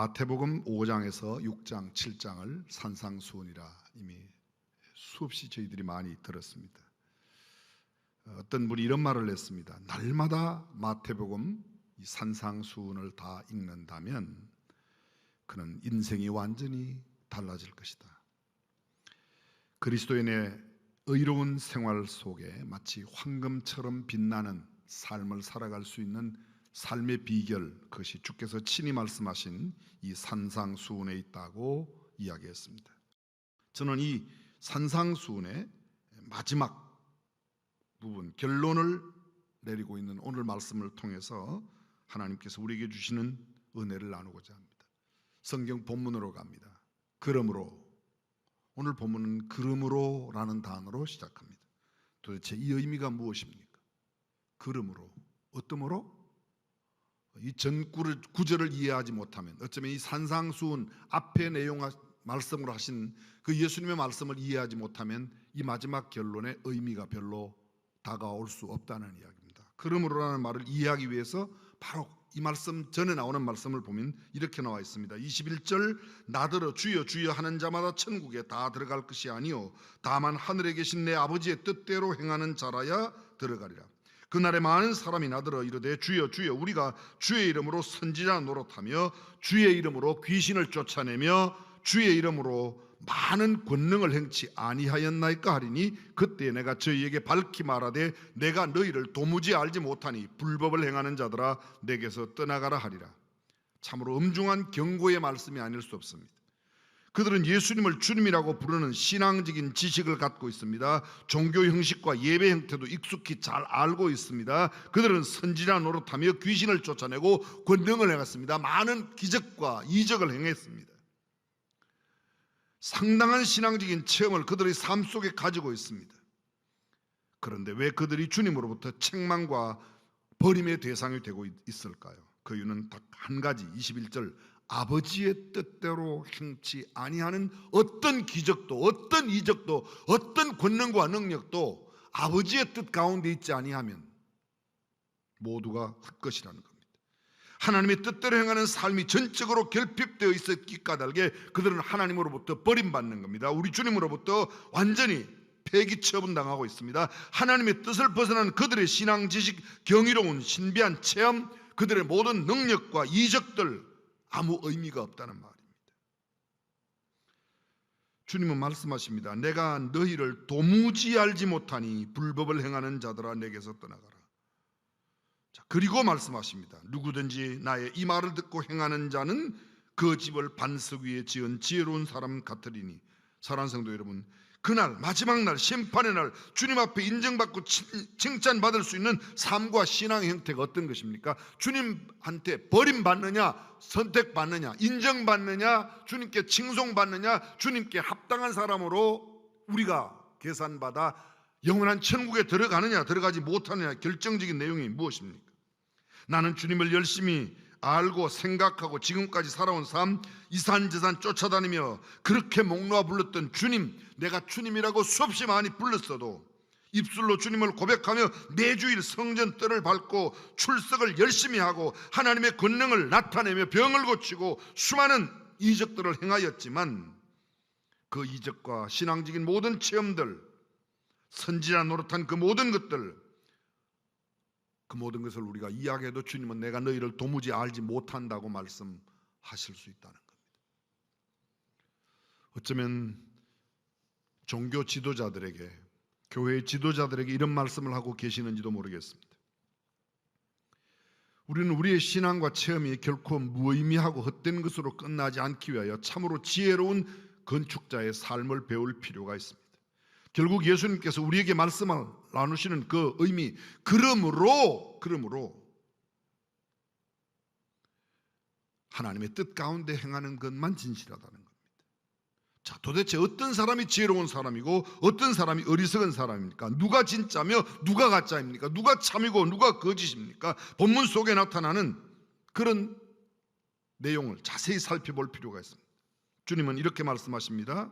마태복음 5장에서 6장, 7장을 산상수훈이라 이미 수없이 저희들이 많이 들었습니다. 어떤 분이 이런 말을 했습니다. 날마다 마태복음 이 산상수훈을 다 읽는다면 그는 인생이 완전히 달라질 것이다. 그리스도인의 의로운 생활 속에 마치 황금처럼 빛나는 삶을 살아갈 수 있는 삶의 비결, 그것이 주께서 친히 말씀하신 이 산상수훈에 있다고 이야기했습니다. 저는 이 산상수훈의 마지막 부분, 결론을 내리고 있는 오늘 말씀을 통해서 하나님께서 우리에게 주시는 은혜를 나누고자 합니다. 성경 본문으로 갑니다. 그러므로, 오늘 본문은 그러므로라는 단어로 시작합니다. 도대체 이 의미가 무엇입니까? 그러므로, 어떠므로? 이 전 구절을 이해하지 못하면, 어쩌면 이 산상수훈 앞의 내용 말씀으로 하신 그 예수님의 말씀을 이해하지 못하면 이 마지막 결론의 의미가 별로 다가올 수 없다는 이야기입니다. 그러므로라는 말을 이해하기 위해서 바로 이 말씀 전에 나오는 말씀을 보면 이렇게 나와 있습니다. 21절, 나더러 주여 주여 하는 자마다 천국에 다 들어갈 것이 아니요 다만 하늘에 계신 내 아버지의 뜻대로 행하는 자라야 들어가리라. 그날에 많은 사람이 나더러 이르되 주여 주여 우리가 주의 이름으로 선지자 노릇하며 주의 이름으로 귀신을 쫓아내며 주의 이름으로 많은 권능을 행치 아니하였나이까 하리니 그때 내가 저희에게 밝히 말하되 내가 너희를 도무지 알지 못하니 불법을 행하는 자들아 내게서 떠나가라 하리라. 참으로 엄중한 경고의 말씀이 아닐 수 없습니다. 그들은 예수님을 주님이라고 부르는 신앙적인 지식을 갖고 있습니다. 종교 형식과 예배 형태도 익숙히 잘 알고 있습니다. 그들은 선지자 노릇하며 귀신을 쫓아내고 권능을 행했습니다. 많은 기적과 이적을 행했습니다. 상당한 신앙적인 체험을 그들의 삶 속에 가지고 있습니다. 그런데 왜 그들이 주님으로부터 책망과 버림의 대상이 되고 있을까요? 그 이유는 딱 한 가지, 21절, 아버지의 뜻대로 행치 아니하는 어떤 기적도, 어떤 이적도, 어떤 권능과 능력도 아버지의 뜻 가운데 있지 아니하면 모두가 헛것이라는 겁니다. 하나님의 뜻대로 행하는 삶이 전적으로 결핍되어 있었기 까닭에 그들은 하나님으로부터 버림받는 겁니다. 우리 주님으로부터 완전히 폐기 처분당하고 있습니다. 하나님의 뜻을 벗어난 그들의 신앙 지식, 경이로운 신비한 체험, 그들의 모든 능력과 이적들 아무 의미가 없다는 말입니다. 주님은 말씀하십니다. 내가 너희를 도무지 알지 못하니 불법을 행하는 자들아 내게서 떠나가라. 자, 그리고 말씀하십니다. 누구든지 나의 이 말을 듣고 행하는 자는 그 집을 반석 위에 지은 지혜로운 사람 같으리니. 사랑하는 성도 여러분, 그날 마지막 날 심판의 날 주님 앞에 인정받고 칭찬받을 수 있는 삶과 신앙의 형태가 어떤 것입니까? 주님한테 버림받느냐, 선택받느냐, 인정받느냐, 주님께 칭송받느냐, 주님께 합당한 사람으로 우리가 계산받아 영원한 천국에 들어가느냐 들어가지 못하느냐 결정적인 내용이 무엇입니까? 나는 주님을 열심히 알고 생각하고 지금까지 살아온 삶, 이산저산 쫓아다니며 그렇게 목 놓아 불렀던 주님, 내가 주님이라고 수없이 많이 불렀어도 입술로 주님을 고백하며 매주일 성전 뜰을 밟고 출석을 열심히 하고 하나님의 권능을 나타내며 병을 고치고 수많은 이적들을 행하였지만 그 이적과 신앙적인 모든 체험들, 선지자 노릇한 그 모든 것들, 그 모든 것을 우리가 이야기해도 주님은 내가 너희를 도무지 알지 못한다고 말씀하실 수 있다는 겁니다. 어쩌면 종교 지도자들에게, 교회 지도자들에게 이런 말씀을 하고 계시는지도 모르겠습니다. 우리는 우리의 신앙과 체험이 결코 무의미하고 헛된 것으로 끝나지 않기 위하여 참으로 지혜로운 건축자의 삶을 배울 필요가 있습니다. 결국 예수님께서 우리에게 말씀을 나누시는 그 의미, 그러므로 하나님의 뜻 가운데 행하는 것만 진실하다는 겁니다. 자, 도대체 어떤 사람이 지혜로운 사람이고 어떤 사람이 어리석은 사람입니까? 누가 진짜며 누가 가짜입니까? 누가 참이고 누가 거짓입니까? 본문 속에 나타나는 그런 내용을 자세히 살펴볼 필요가 있습니다. 주님은 이렇게 말씀하십니다.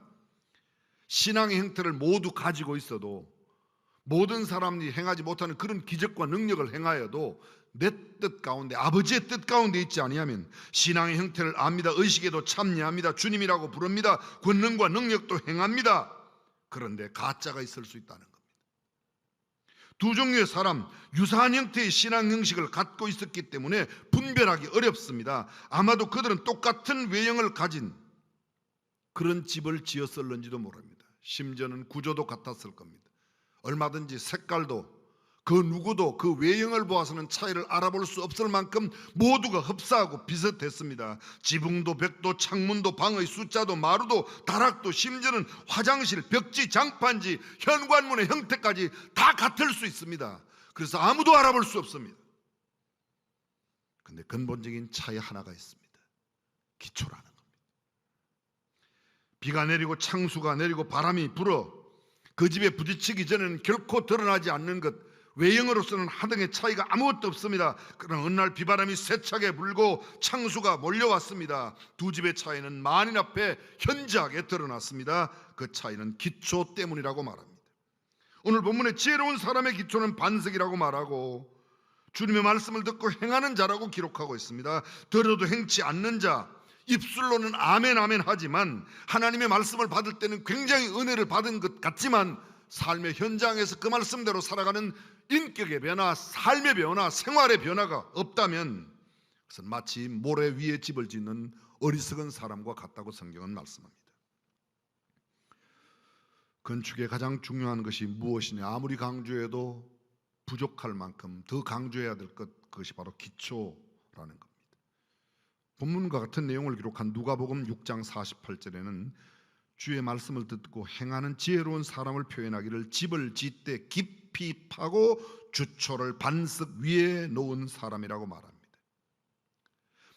신앙의 형태를 모두 가지고 있어도, 모든 사람이 행하지 못하는 그런 기적과 능력을 행하여도 내 뜻 가운데, 아버지의 뜻 가운데 있지 아니하면 신앙의 형태를 압니다. 의식에도 참여합니다. 주님이라고 부릅니다. 권능과 능력도 행합니다. 그런데 가짜가 있을 수 있다는 겁니다. 두 종류의 사람, 유사한 형태의 신앙 형식을 갖고 있었기 때문에 분별하기 어렵습니다. 아마도 그들은 똑같은 외형을 가진 그런 집을 지었을는지도 모릅니다. 심지어는 구조도 같았을 겁니다. 얼마든지 색깔도 그 누구도 그 외형을 보아서는 차이를 알아볼 수 없을 만큼 모두가 흡사하고 비슷했습니다. 지붕도 벽도 창문도 방의 숫자도 마루도 다락도 심지어는 화장실, 벽지, 장판지, 현관문의 형태까지 다 같을 수 있습니다. 그래서 아무도 알아볼 수 없습니다. 그런데 근본적인 차이 하나가 있습니다. 기초라는 겁니다. 비가 내리고 창수가 내리고 바람이 불어 그 집에 부딪히기 전에는 결코 드러나지 않는 것, 외형으로서는 하등의 차이가 아무것도 없습니다. 그러나 어느 날 비바람이 세차게 불고 창수가 몰려왔습니다. 두 집의 차이는 만인 앞에 현저하게 드러났습니다. 그 차이는 기초 때문이라고 말합니다. 오늘 본문의 지혜로운 사람의 기초는 반석이라고 말하고 주님의 말씀을 듣고 행하는 자라고 기록하고 있습니다. 들어도 행치 않는 자, 입술로는 아멘 아멘 하지만 하나님의 말씀을 받을 때는 굉장히 은혜를 받은 것 같지만 삶의 현장에서 그 말씀대로 살아가는 인격의 변화, 삶의 변화, 생활의 변화가 없다면 그것은 마치 모래 위에 집을 짓는 어리석은 사람과 같다고 성경은 말씀합니다. 건축의 가장 중요한 것이 무엇이냐? 아무리 강조해도 부족할 만큼 더 강조해야 될 것, 그것이 바로 기초라는 겁니다. 본문과 같은 내용을 기록한 누가복음 6장 48절에는 주의 말씀을 듣고 행하는 지혜로운 사람을 표현하기를 집을 짓되 깊이 파고 주초를 반석 위에 놓은 사람이라고 말합니다.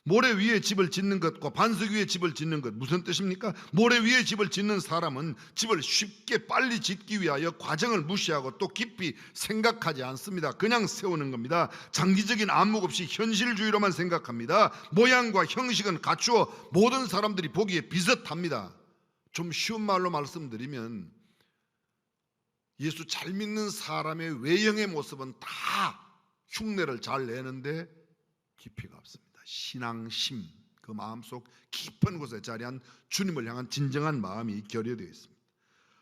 모래 위에 집을 짓는 것과 반석 위에 집을 짓는 것, 무슨 뜻입니까? 모래 위에 집을 짓는 사람은 집을 쉽게 빨리 짓기 위하여 과정을 무시하고 또 깊이 생각하지 않습니다. 그냥 세우는 겁니다. 장기적인 안목 없이 현실주의로만 생각합니다. 모양과 형식은 갖추어 모든 사람들이 보기에 비슷합니다. 좀 쉬운 말로 말씀드리면 예수 잘 믿는 사람의 외형의 모습은 다 흉내를 잘 내는데 깊이가 없습니다. 신앙심, 그 마음속 깊은 곳에 자리한 주님을 향한 진정한 마음이 결여되어 있습니다.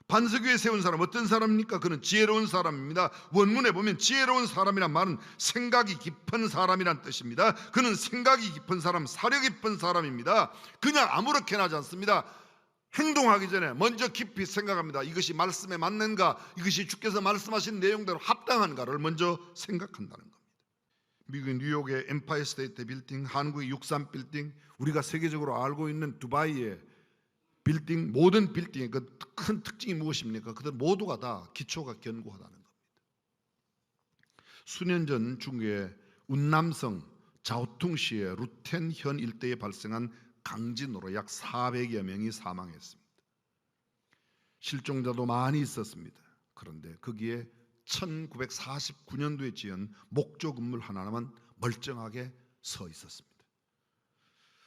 반석 위에 세운 사람, 어떤 사람입니까? 그는 지혜로운 사람입니다. 원문에 보면 지혜로운 사람이란 말은 생각이 깊은 사람이란 뜻입니다. 그는 생각이 깊은 사람, 사려 깊은 사람입니다. 그냥 아무렇게나 하지 않습니다. 행동하기 전에 먼저 깊이 생각합니다. 이것이 말씀에 맞는가, 이것이 주께서 말씀하신 내용대로 합당한가를 먼저 생각한다는 겁니다. 미국의 뉴욕의 엠파이어 스테이트 빌딩, 한국의 63 빌딩, 우리가 세계적으로 알고 있는 두바이의 빌딩, 모든 빌딩의 그 큰 특징이 무엇입니까? 그들 모두가 다 기초가 견고하다는 겁니다. 수년 전 중국의 운남성 자오퉁시의 루텐현 일대에 발생한 강진으로 약 400여 명이 사망했습니다. 실종자도 많이 있었습니다. 그런데 거기에 1949년도에 지은 목조 건물 하나만 멀쩡하게 서 있었습니다.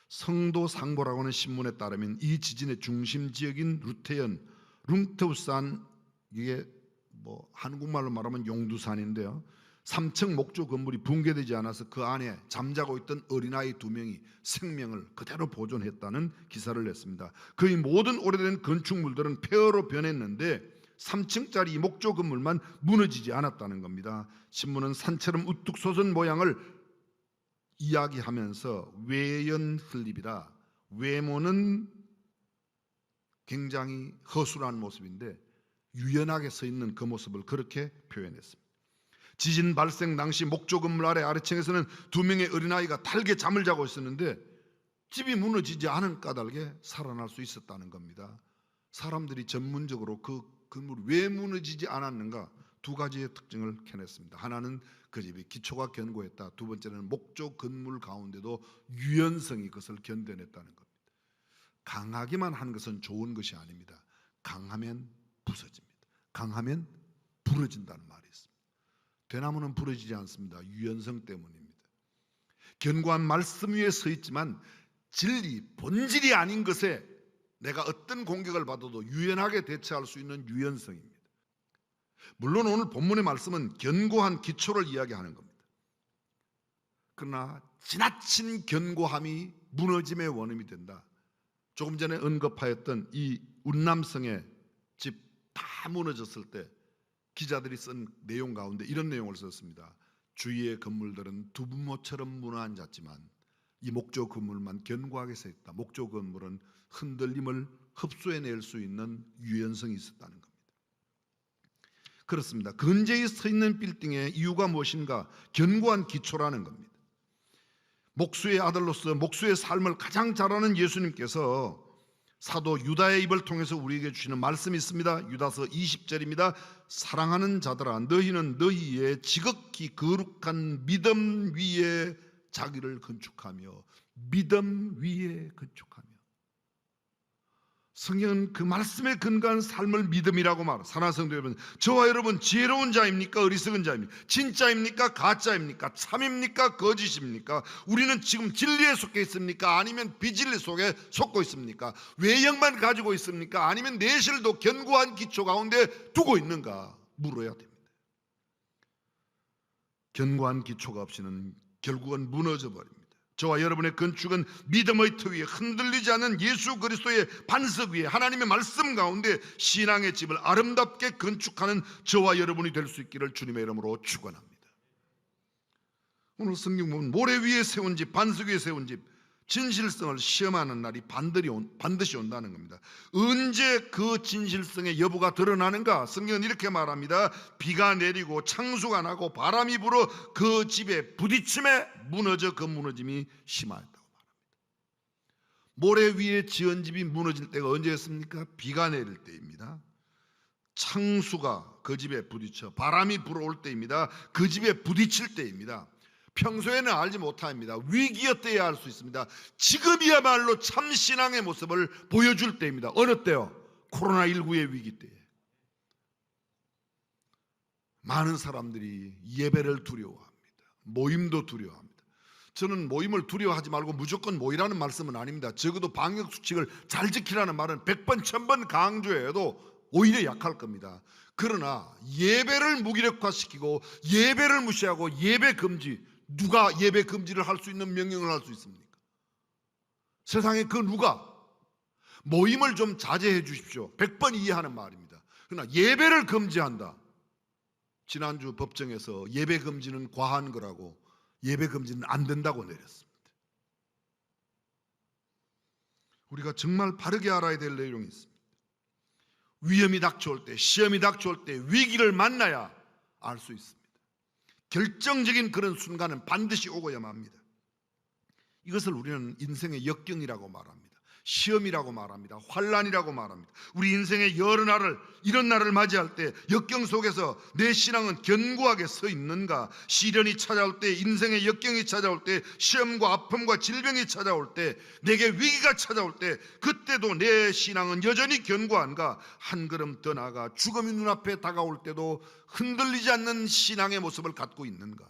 성도상보라고 하는 신문에 따르면 이 지진의 중심 지역인 루테현, 룽트우산, 이게 뭐 한국말로 말하면 용두산인데요. 3층 목조 건물이 붕괴되지 않아서 그 안에 잠자고 있던 어린아이 2명이 생명을 그대로 보존했다는 기사를 냈습니다. 거의 모든 오래된 건축물들은 폐허로 변했는데 3층짜리 이 목조 건물만 무너지지 않았다는 겁니다. 신문은 산처럼 우뚝 솟은 모양을 이야기하면서 외연 흘립이라, 외모는 굉장히 허술한 모습인데 유연하게 서 있는 그 모습을 그렇게 표현했습니다. 지진 발생 당시 목조 건물 아래층에서는 2명의 어린아이가 달게 잠을 자고 있었는데 집이 무너지지 않은 까닭에 살아날 수 있었다는 겁니다. 사람들이 전문적으로 그 건물이 왜 무너지지 않았는가, 2가지의 특징을 캐냈습니다. 하나는 그 집이 기초가 견고했다. 2번째는 목조 건물 가운데도 유연성이 그것을 견뎌냈다는 겁니다. 강하기만 한 것은 좋은 것이 아닙니다. 강하면 부서집니다. 강하면 부러진다는 말이 있습니다. 대나무는 부러지지 않습니다. 유연성 때문입니다. 견고한 말씀 위에 서 있지만 진리, 본질이 아닌 것에 내가 어떤 공격을 받아도 유연하게 대처할 수 있는 유연성입니다. 물론 오늘 본문의 말씀은 견고한 기초를 이야기하는 겁니다. 그러나 지나친 견고함이 무너짐의 원인이 된다. 조금 전에 언급하였던 이 운남성의 집 다 무너졌을 때 기자들이 쓴 내용 가운데 이런 내용을 썼습니다. 주위의 건물들은 두부모처럼 무너앉았지만 이 목조 건물만 견고하게 서 있다. 목조 건물은 흔들림을 흡수해낼 수 있는 유연성이 있었다는 겁니다. 그렇습니다. 근저히 서 있는 빌딩의 이유가 무엇인가? 견고한 기초라는 겁니다. 목수의 아들로서 목수의 삶을 가장 잘 아는 예수님께서 사도 유다의 입을 통해서 우리에게 주시는 말씀이 있습니다. 유다서 20절입니다. 사랑하는 자들아, 너희는 너희의 지극히 거룩한 믿음 위에 자기를 건축하며, 믿음 위에 건축하며. 성경은 그 말씀에 근거한 삶을 믿음이라고 말합니다. 사랑하는 성도 여러분, 저와 여러분 지혜로운 자입니까? 어리석은 자입니까? 진짜입니까? 가짜입니까? 참입니까? 거짓입니까? 우리는 지금 진리에 속해 있습니까? 아니면 비진리 속에 속고 있습니까? 외형만 가지고 있습니까? 아니면 내실도 견고한 기초 가운데 두고 있는가? 물어야 됩니다. 견고한 기초가 없이는 결국은 무너져 버립니다. 저와 여러분의 건축은 믿음의 터 위에 흔들리지 않는 예수 그리스도의 반석 위에 하나님의 말씀 가운데 신앙의 집을 아름답게 건축하는 저와 여러분이 될 수 있기를 주님의 이름으로 축원합니다. 오늘 성경 보면 모래 위에 세운 집, 반석 위에 세운 집, 진실성을 시험하는 날이 반드시 온다는 겁니다. 언제 그 진실성의 여부가 드러나는가? 성경은 이렇게 말합니다. 비가 내리고 창수가 나고 바람이 불어 그 집에 부딪힘에 무너져 그 무너짐이 심하였다고 말합니다. 모래 위에 지은 집이 무너질 때가 언제였습니까? 비가 내릴 때입니다. 창수가 그 집에 부딪혀 바람이 불어올 때입니다. 그 집에 부딪힐 때입니다. 평소에는 알지 못합니다. 위기였대야 알 수 있습니다. 지금이야말로 참신앙의 모습을 보여줄 때입니다. 어느 때요? 코로나19의 위기 때에 많은 사람들이 예배를 두려워합니다. 모임도 두려워합니다. 저는 모임을 두려워하지 말고 무조건 모이라는 말씀은 아닙니다. 적어도 방역수칙을 잘 지키라는 말은 100번 1000번 강조해도 오히려 약할 겁니다. 그러나 예배를 무기력화시키고 예배를 무시하고 예배 금지, 누가 예배 금지를 할 수 있는 명령을 할 수 있습니까? 세상에 그 누가? 모임을 좀 자제해 주십시오. 100번 이해하는 말입니다. 그러나 예배를 금지한다. 지난주 법정에서 예배 금지는 과한 거라고, 예배 금지는 안 된다고 내렸습니다. 우리가 정말 바르게 알아야 될 내용이 있습니다. 위험이 닥쳐올 때, 시험이 닥쳐올 때 위기를 만나야 알 수 있습니다. 결정적인 그런 순간은 반드시 오고야만 합니다. 이것을 우리는 인생의 역경이라고 말합니다. 시험이라고 말합니다. 환난이라고 말합니다. 우리 인생의 여러 날을, 이런 날을 맞이할 때 역경 속에서 내 신앙은 견고하게 서 있는가? 시련이 찾아올 때, 인생의 역경이 찾아올 때, 시험과 아픔과 질병이 찾아올 때, 내게 위기가 찾아올 때, 그때도 내 신앙은 여전히 견고한가? 한 걸음 더 나아가 죽음이 눈앞에 다가올 때도 흔들리지 않는 신앙의 모습을 갖고 있는가?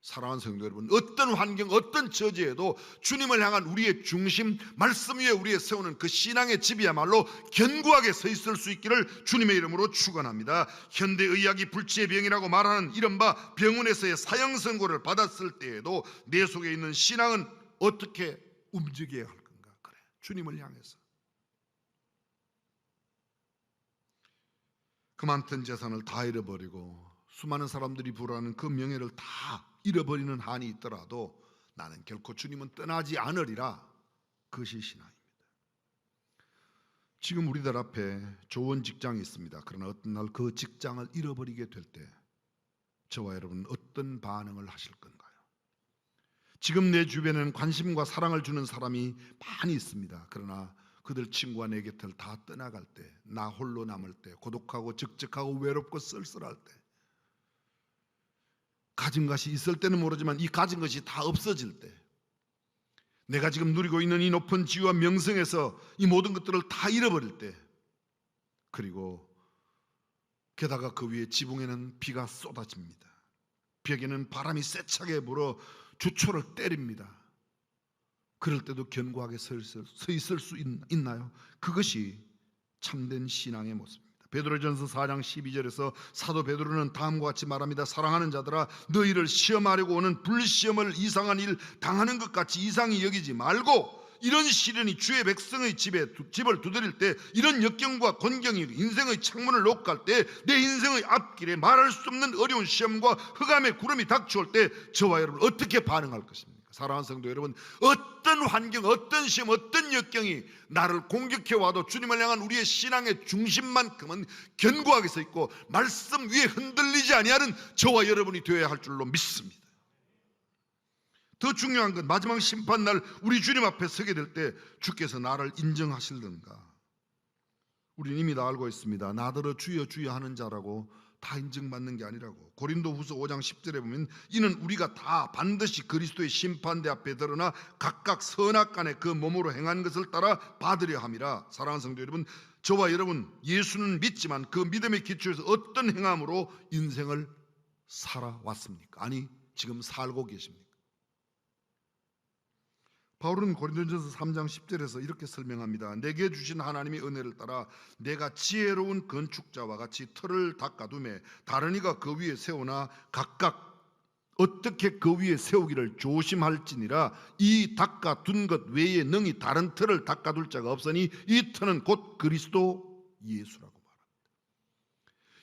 사랑하는 성도 여러분, 어떤 환경, 어떤 처지에도 주님을 향한 우리의 중심, 말씀 위에 우리의 세우는 그 신앙의 집이야말로 견고하게 서 있을 수 있기를 주님의 이름으로 축원합니다. 현대의학이 불치의 병이라고 말하는 이른바 병원에서의 사형 선고를 받았을 때에도 내 속에 있는 신앙은 어떻게 움직여야 할 건가? 그래, 주님을 향해서. 그 많던 재산을 다 잃어버리고 수많은 사람들이 부러워하는 그 명예를 다 잃어버리는 한이 있더라도 나는 결코 주님은 떠나지 않으리라. 그것이 신앙입니다. 지금 우리들 앞에 좋은 직장이 있습니다. 그러나 어떤 날 그 직장을 잃어버리게 될 때 저와 여러분은 어떤 반응을 하실 건가요? 지금 내 주변에는 관심과 사랑을 주는 사람이 많이 있습니다. 그러나 그들 친구가 내 곁을 다 떠나갈 때, 나 홀로 남을 때, 고독하고 적적하고 외롭고 쓸쓸할 때, 가진 것이 있을 때는 모르지만 이 가진 것이 다 없어질 때, 내가 지금 누리고 있는 이 높은 지위와 명성에서 이 모든 것들을 다 잃어버릴 때, 그리고 게다가 그 위에 지붕에는 비가 쏟아집니다. 벽에는 바람이 세차게 불어 주초를 때립니다. 그럴 때도 견고하게 서 있을 수 있나요? 그것이 참된 신앙의 모습입니다. 베드로전서 4장 12절에서 사도 베드로는 다음과 같이 말합니다. 사랑하는 자들아, 너희를 시험하려고 오는 불시험을 이상한 일 당하는 것 같이 이상히 여기지 말고, 이런 시련이 주의 백성의 집을 두드릴 때, 이런 역경과 곤경이 인생의 창문을 녹갈 때, 내 인생의 앞길에 말할 수 없는 어려운 시험과 흑암의 구름이 닥쳐올 때 저와 여러분 어떻게 반응할 것입니까? 사랑하는 성도 여러분, 어떤 환경, 어떤 시험, 어떤 역경이 나를 공격해 와도 주님을 향한 우리의 신앙의 중심만큼은 견고하게 서 있고 말씀 위에 흔들리지 아니하는 저와 여러분이 되어야 할 줄로 믿습니다. 더 중요한 건 마지막 심판날 우리 주님 앞에 서게 될 때 주께서 나를 인정하실는가? 우리는 이미 다 알고 있습니다. 나더러 주여 주여 하는 자라고 다 인정받는 게 아니라고. 고린도후서 5장 10절에 보면 이는 우리가 다 반드시 그리스도의 심판대 앞에 드러나 각각 선악간에 그 몸으로 행한 것을 따라 받으려 함이라. 사랑하는 성도 여러분, 저와 여러분 예수는 믿지만 그 믿음의 기초에서 어떤 행함으로 인생을 살아왔습니까? 아니 지금 살고 계십니까? 바울은 고린도전서 3장 10절에서 이렇게 설명합니다. 내게 주신 하나님의 은혜를 따라 내가 지혜로운 건축자와 같이 틀을 닦아두매 다른 이가 그 위에 세우나 각각 어떻게 그 위에 세우기를 조심할지니라. 이 닦아둔 것 외에 능히 다른 틀을 닦아둘 자가 없으니 이 틀은 곧 그리스도 예수라고 말합니다.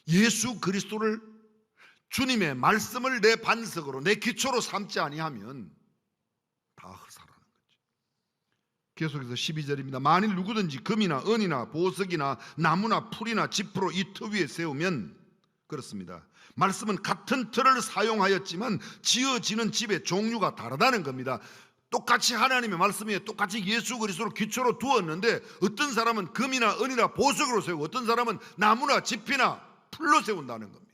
예수 그리스도를 주님의 말씀을 내 반석으로 내 기초로 삼지 아니하면 다 헛살아. 계속해서 12절입니다. 만일 누구든지 금이나 은이나 보석이나 나무나 풀이나 지프로 이 터 위에 세우면, 그렇습니다, 말씀은 같은 틀을 사용하였지만 지어지는 집의 종류가 다르다는 겁니다. 똑같이 하나님의 말씀 위에 똑같이 예수 그리스도를 기초로 두었는데 어떤 사람은 금이나 은이나 보석으로 세우고 어떤 사람은 나무나 지피나 풀로 세운다는 겁니다.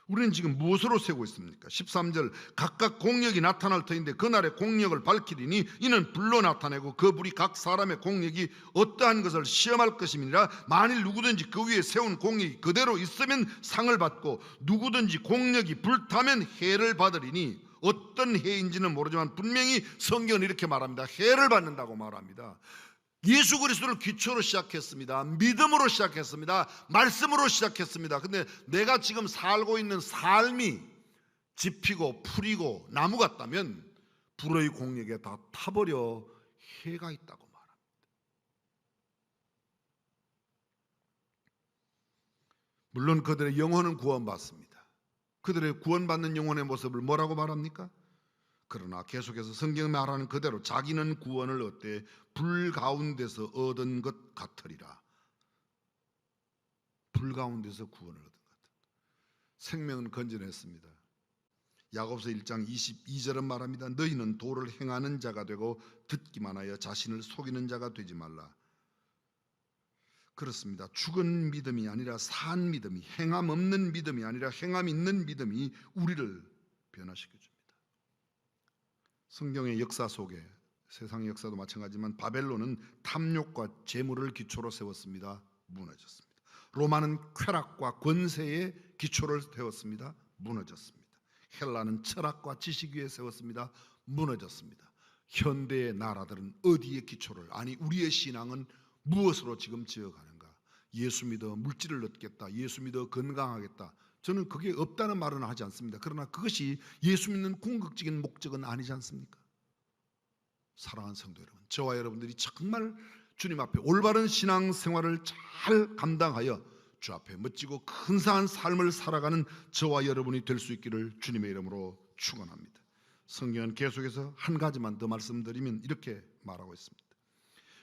우리는 지금 무엇으로 세우고 있습니까? 13절 각각 공력이 나타날 터인데 그날의 공력을 밝히리니 이는 불로 나타내고 그 불이 각 사람의 공력이 어떠한 것을 시험할 것임이니라. 만일 누구든지 그 위에 세운 공력이 그대로 있으면 상을 받고 누구든지 공력이 불타면 해를 받으리니, 어떤 해인지는 모르지만 분명히 성경은 이렇게 말합니다. 해를 받는다고 말합니다. 예수 그리스도를 기초로 시작했습니다. 믿음으로 시작했습니다. 말씀으로 시작했습니다. 근데 내가 지금 살고 있는 삶이 지피고 풀이고 나무 같다면 불의 공력에 다 타버려 해가 있다고 말합니다. 물론 그들의 영혼은 구원받습니다. 그들의 구원받는 영혼의 모습을 뭐라고 말합니까? 그러나 계속해서 성경이 말하는 그대로 자기는 구원을 얻되 불 가운데서 얻은 것 같으리라. 불 가운데서 구원을 얻은 것 같으리라. 생명은 건전했습니다. 야고보서 1장 22절은 말합니다. 너희는 도를 행하는 자가 되고 듣기만 하여 자신을 속이는 자가 되지 말라. 그렇습니다. 죽은 믿음이 아니라 산 믿음이, 행함 없는 믿음이 아니라 행함 있는 믿음이 우리를 변화시켜줍니다. 성경의 역사 속에, 세상의 역사도 마찬가지지만 바벨론은 탐욕과 재물을 기초로 세웠습니다. 무너졌습니다. 로마는 쾌락과 권세의 기초를 세웠습니다. 무너졌습니다. 헬라는 철학과 지식 위에 세웠습니다. 무너졌습니다. 현대의 나라들은 어디에 기초를, 아니 우리의 신앙은 무엇으로 지금 지어가는가? 예수 믿어 물질을 얻겠다, 예수 믿어 건강하겠다, 저는 그게 없다는 말은 하지 않습니다. 그러나 그것이 예수 믿는 궁극적인 목적은 아니지 않습니까? 사랑하는 성도 여러분, 저와 여러분들이 정말 주님 앞에 올바른 신앙생활을 잘 감당하여 주 앞에 멋지고 근사한 삶을 살아가는 저와 여러분이 될 수 있기를 주님의 이름으로 축원합니다. 성경은 계속해서 한 가지만 더 말씀드리면 이렇게 말하고 있습니다.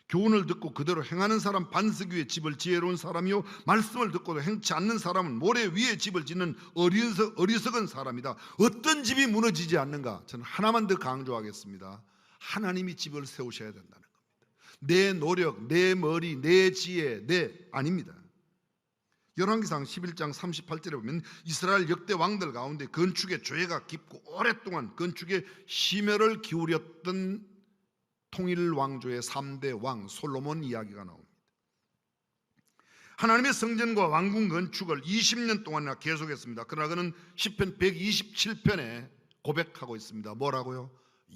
교훈을 듣고 그대로 행하는 사람 반석 위에 집을 지혜로운 사람이요 말씀을 듣고도 행치 않는 사람은 모래 위에 집을 짓는 어리석은 사람이다. 어떤 집이 무너지지 않는가? 저는 하나만 더 강조하겠습니다. 하나님이 집을 세우셔야 된다는 겁니다. 내 노력, 내 머리, 내 지혜, 아닙니다. 열왕기상 11장 38절에 보면 이스라엘 역대 왕들 가운데 건축의 조예가 깊고 오랫동안 건축에 심혈을 기울였던 통일 왕조의 3대 왕 솔로몬 이야기가 나옵니다. 하나님의 성전과 왕궁 건축을 20년 동안이나 계속했습니다. 그러나 그는 시편 127편에 고백하고 있습니다. 뭐라고요?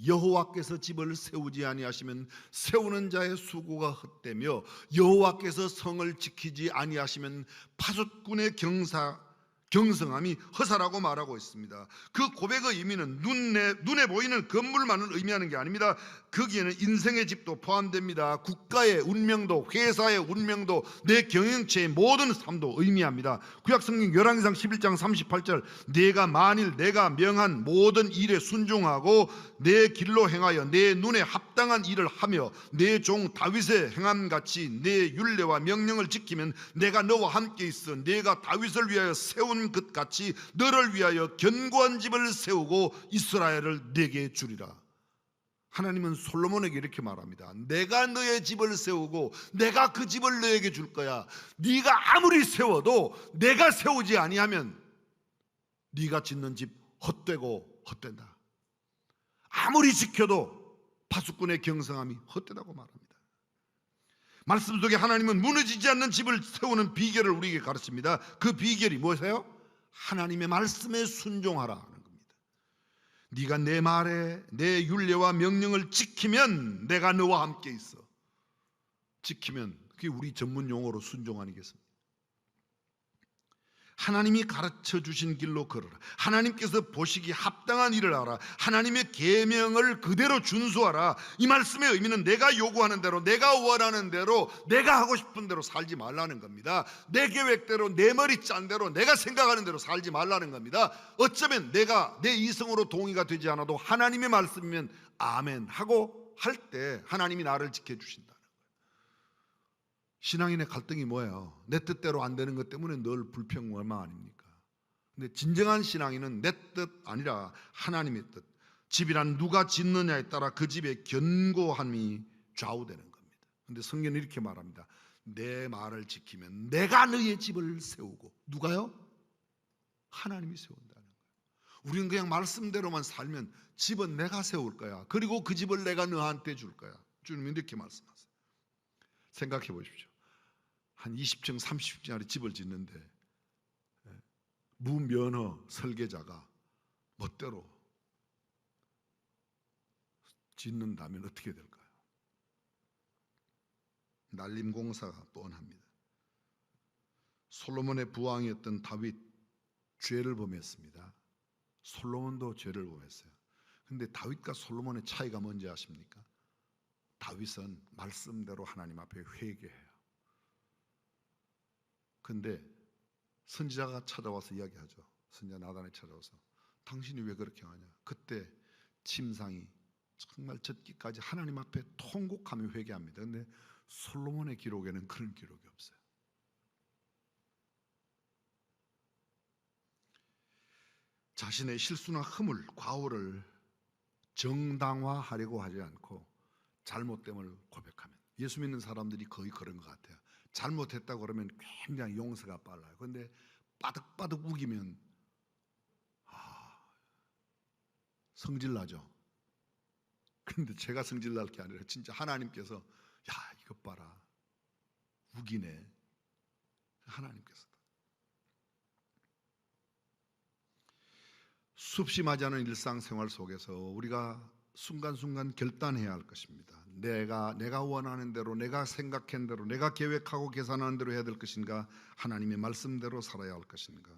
여호와께서 집을 세우지 아니하시면 세우는 자의 수고가 헛되며 여호와께서 성을 지키지 아니하시면 파수꾼의 경성함이 허사라고 말하고 있습니다. 그 고백의 의미는 눈에 보이는 건물만을 의미하는 게 아닙니다. 거기에는 인생의 집도 포함됩니다. 국가의 운명도, 회사의 운명도, 내 경영체의 모든 삶도 의미합니다. 구약성경 열왕기상 11장 38절, 내가 명한 모든 일에 순종하고 내 길로 행하여 내 눈에 합당한 일을 하며 내 종 다윗의 행함같이 내 율례와 명령을 지키면 내가 너와 함께 있어 내가 다윗을 위하여 세운 것 같이 너를 위하여 견고한 집을 세우고 이스라엘을 내게 주리라. 하나님은 솔로몬에게 이렇게 말합니다. 내가 너의 집을 세우고 내가 그 집을 너에게 줄 거야. 네가 아무리 세워도 내가 세우지 아니하면 네가 짓는 집 헛되고 헛된다. 아무리 지켜도 파수꾼의 경성함이 헛되다고 말합니다. 말씀 속에 하나님은 무너지지 않는 집을 세우는 비결을 우리에게 가르칩니다. 그 비결이 무엇이에요? 하나님의 말씀에 순종하라 하는 겁니다. 네가 내 말에 내 율례와 명령을 지키면 내가 너와 함께 있어. 지키면, 그게 우리 전문 용어로 순종 아니겠습니까? 하나님이 가르쳐 주신 길로 걸어라. 하나님께서 보시기 합당한 일을 하라. 하나님의 계명을 그대로 준수하라. 이 말씀의 의미는 내가 요구하는 대로, 내가 원하는 대로, 내가 하고 싶은 대로 살지 말라는 겁니다. 내 계획대로, 내 머리 짠 대로, 내가 생각하는 대로 살지 말라는 겁니다. 어쩌면 내가 내 이성으로 동의가 되지 않아도 하나님의 말씀이면 아멘 하고 할 때 하나님이 나를 지켜주신다. 신앙인의 갈등이 뭐예요? 내 뜻대로 안 되는 것 때문에 늘 불평불만 아닙니까? 근데 진정한 신앙인은 내 뜻 아니라 하나님의 뜻, 집이란 누가 짓느냐에 따라 그 집의 견고함이 좌우되는 겁니다. 근데 성경은 이렇게 말합니다. 내 말을 지키면 내가 너의 집을 세우고. 누가요? 하나님이 세운다는 거예요. 우리는 그냥 말씀대로만 살면 집은 내가 세울 거야. 그리고 그 집을 내가 너한테 줄 거야. 주님이 이렇게 말씀하세요. 생각해 보십시오. 한 20층, 30층짜리 집을 짓는데 무면허 설계자가 멋대로 짓는다면 어떻게 될까요? 난림공사가 뻔합니다. 솔로몬의 부왕이었던 다윗 죄를 범했습니다. 솔로몬도 죄를 범했어요. 그런데 다윗과 솔로몬의 차이가 뭔지 아십니까? 다윗은 말씀대로 하나님 앞에 회개해요. 근데 선지자가 찾아와서 이야기하죠. 선지자 나단이 찾아와서 당신이 왜 그렇게 하냐. 그때 침상이 정말 젖기까지 하나님 앞에 통곡하며 회개합니다. 근데 솔로몬의 기록에는 그런 기록이 없어요. 자신의 실수나 허물, 과오를 정당화하려고 하지 않고 잘못됨을 고백하면, 예수 믿는 사람들이 거의 그런 것 같아요. 잘못했다고 그러면 굉장히 용서가 빨라요. 그런데 빠득빠득 우기면 성질나죠. 그런데 제가 성질날 게 아니라 진짜 하나님께서 야 이것 봐라 우기네. 하나님께서 수없이 맞이하는 일상생활 속에서 우리가 순간순간 결단해야 할 것입니다. 내가 원하는 대로, 내가 생각한 대로, 내가 계획하고 계산하는 대로 해야 될 것인가, 하나님의 말씀대로 살아야 할 것인가.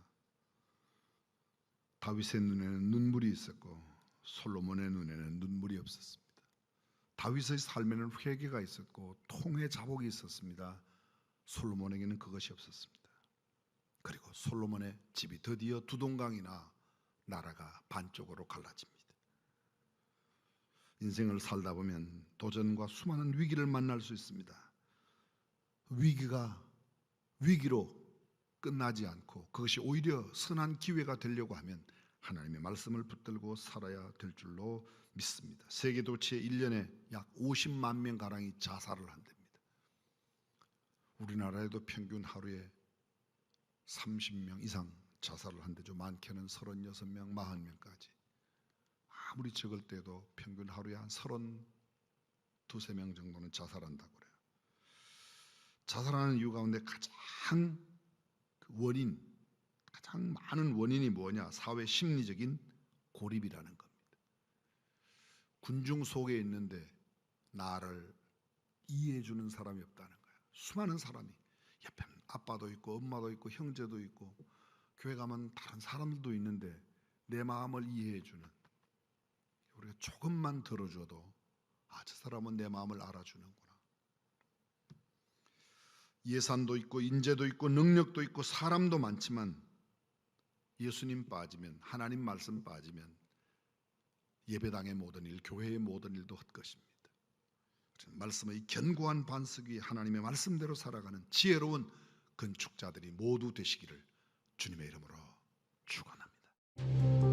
다윗의 눈에는 눈물이 있었고 솔로몬의 눈에는 눈물이 없었습니다. 다윗의 삶에는 회개가 있었고 통회 자복이 있었습니다. 솔로몬에게는 그것이 없었습니다. 그리고 솔로몬의 집이 드디어 두동강이나 나라가 반쪽으로 갈라집니다. 인생을 살다 보면 도전과 수많은 위기를 만날 수 있습니다. 위기가 위기로 끝나지 않고 그것이 오히려 선한 기회가 되려고 하면 하나님의 말씀을 붙들고 살아야 될 줄로 믿습니다. 세계 도처에 1년에 약 50만 명 가량이 자살을 한답니다. 우리나라에도 평균 하루에 30명 이상 자살을 한대죠. 많게는 36명, 40명까지. 아무리 적을 때도 평균 하루에 한 32~33명 정도는 자살한다고 그래요. 자살하는 이유 가운데 가장 많은 원인이 뭐냐? 사회 심리적인 고립이라는 겁니다. 군중 속에 있는데 나를 이해해 주는 사람이 없다는 거예요. 수많은 사람이 옆에 아빠도 있고 엄마도 있고 형제도 있고 교회 가면 다른 사람들도 있는데 내 마음을 이해해 주는, 우리가 조금만 들어줘도 저 사람은 내 마음을 알아주는구나. 예산도 있고 인재도 있고 능력도 있고 사람도 많지만 예수님 빠지면, 하나님 말씀 빠지면 예배당의 모든 일, 교회의 모든 일도 헛것입니다. 말씀의 견고한 반석 위에 하나님의 말씀대로 살아가는 지혜로운 건축자들이 모두 되시기를 주님의 이름으로 축원합니다.